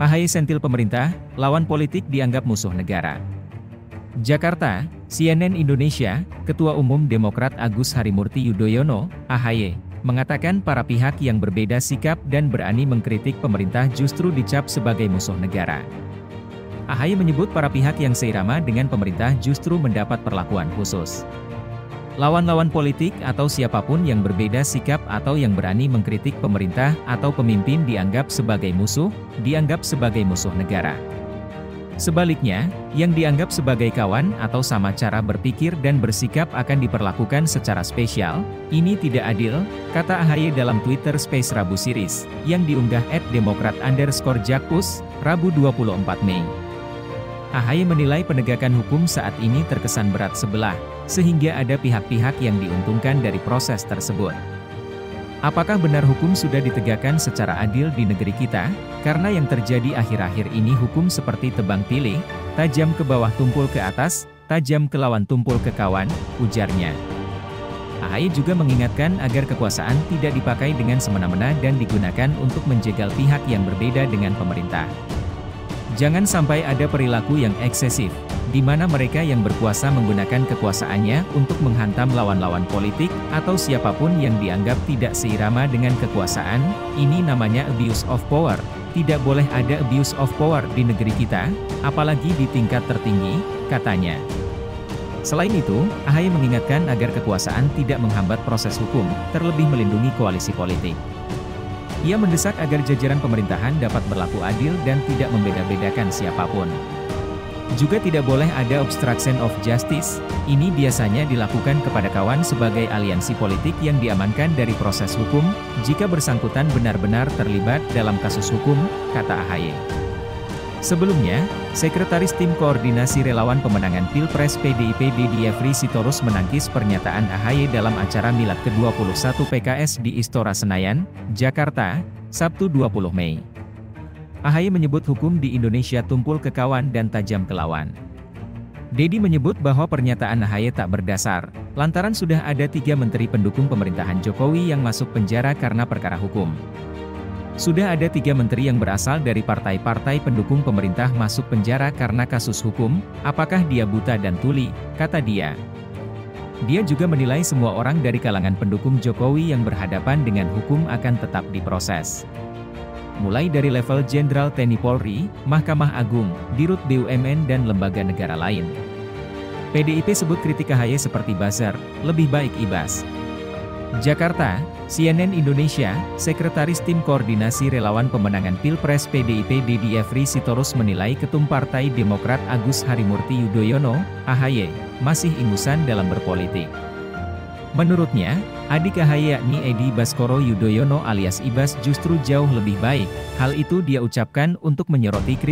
AHY sentil pemerintah, lawan politik dianggap musuh negara. Jakarta, CNN Indonesia, Ketua Umum Demokrat Agus Harimurti Yudhoyono, AHY, mengatakan para pihak yang berbeda sikap dan berani mengkritik pemerintah justru dicap sebagai musuh negara. AHY menyebut para pihak yang seirama dengan pemerintah justru mendapat perlakuan khusus. Lawan-lawan politik atau siapapun yang berbeda sikap atau yang berani mengkritik pemerintah atau pemimpin dianggap sebagai musuh negara. Sebaliknya, yang dianggap sebagai kawan atau sama cara berpikir dan bersikap akan diperlakukan secara spesial. Ini tidak adil, kata AHY dalam Twitter Space Rabu Siris, yang diunggah @demokrat_jakpus, Rabu 24 Mei. AHY menilai penegakan hukum saat ini terkesan berat sebelah, sehingga ada pihak-pihak yang diuntungkan dari proses tersebut. Apakah benar hukum sudah ditegakkan secara adil di negeri kita? Karena yang terjadi akhir-akhir ini hukum seperti tebang pilih, tajam ke bawah tumpul ke atas, tajam ke lawan tumpul ke kawan, ujarnya. AHY juga mengingatkan agar kekuasaan tidak dipakai dengan semena-mena dan digunakan untuk menjegal pihak yang berbeda dengan pemerintah. Jangan sampai ada perilaku yang eksesif, di mana mereka yang berkuasa menggunakan kekuasaannya untuk menghantam lawan-lawan politik, atau siapapun yang dianggap tidak seirama dengan kekuasaan. Ini namanya abuse of power. Tidak boleh ada abuse of power di negeri kita, apalagi di tingkat tertinggi, katanya. Selain itu, AHY mengingatkan agar kekuasaan tidak menghambat proses hukum, terlebih melindungi koalisi politik. Ia mendesak agar jajaran pemerintahan dapat berlaku adil dan tidak membeda-bedakan siapapun. Juga tidak boleh ada obstruction of justice, ini biasanya dilakukan kepada kawan sebagai aliansi politik yang diamankan dari proses hukum, jika bersangkutan benar-benar terlibat dalam kasus hukum, kata AHY. Sebelumnya, Sekretaris Tim Koordinasi Relawan Pemenangan Pilpres PDIP Deddy Yefri Sitorus menangkis pernyataan AHY dalam acara Milad ke-21 PKS di Istora Senayan, Jakarta, Sabtu 20 Mei. AHY menyebut hukum di Indonesia tumpul ke kawan dan tajam ke lawan. Deddy menyebut bahwa pernyataan AHY tak berdasar, lantaran sudah ada 3 menteri pendukung pemerintahan Jokowi yang masuk penjara karena perkara hukum. Sudah ada 3 menteri yang berasal dari partai-partai pendukung pemerintah masuk penjara karena kasus hukum, apakah dia buta dan tuli, kata dia. Dia juga menilai semua orang dari kalangan pendukung Jokowi yang berhadapan dengan hukum akan tetap diproses. Mulai dari level Jenderal TNI Polri, Mahkamah Agung, Dirut BUMN dan lembaga negara lain. PDIP sebut kritik AHY seperti buzzer, lebih baik ibas. Jakarta, CNN Indonesia, Sekretaris Tim Koordinasi Relawan Pemenangan Pilpres PDIP Deddy Yefri Sitorus menilai Ketum Partai Demokrat Agus Harimurti Yudhoyono, AHY, masih ingusan dalam berpolitik. Menurutnya, adik AHY yakni Edi Baskoro Yudhoyono alias Ibas justru jauh lebih baik. Hal itu dia ucapkan untuk menyoroti kritik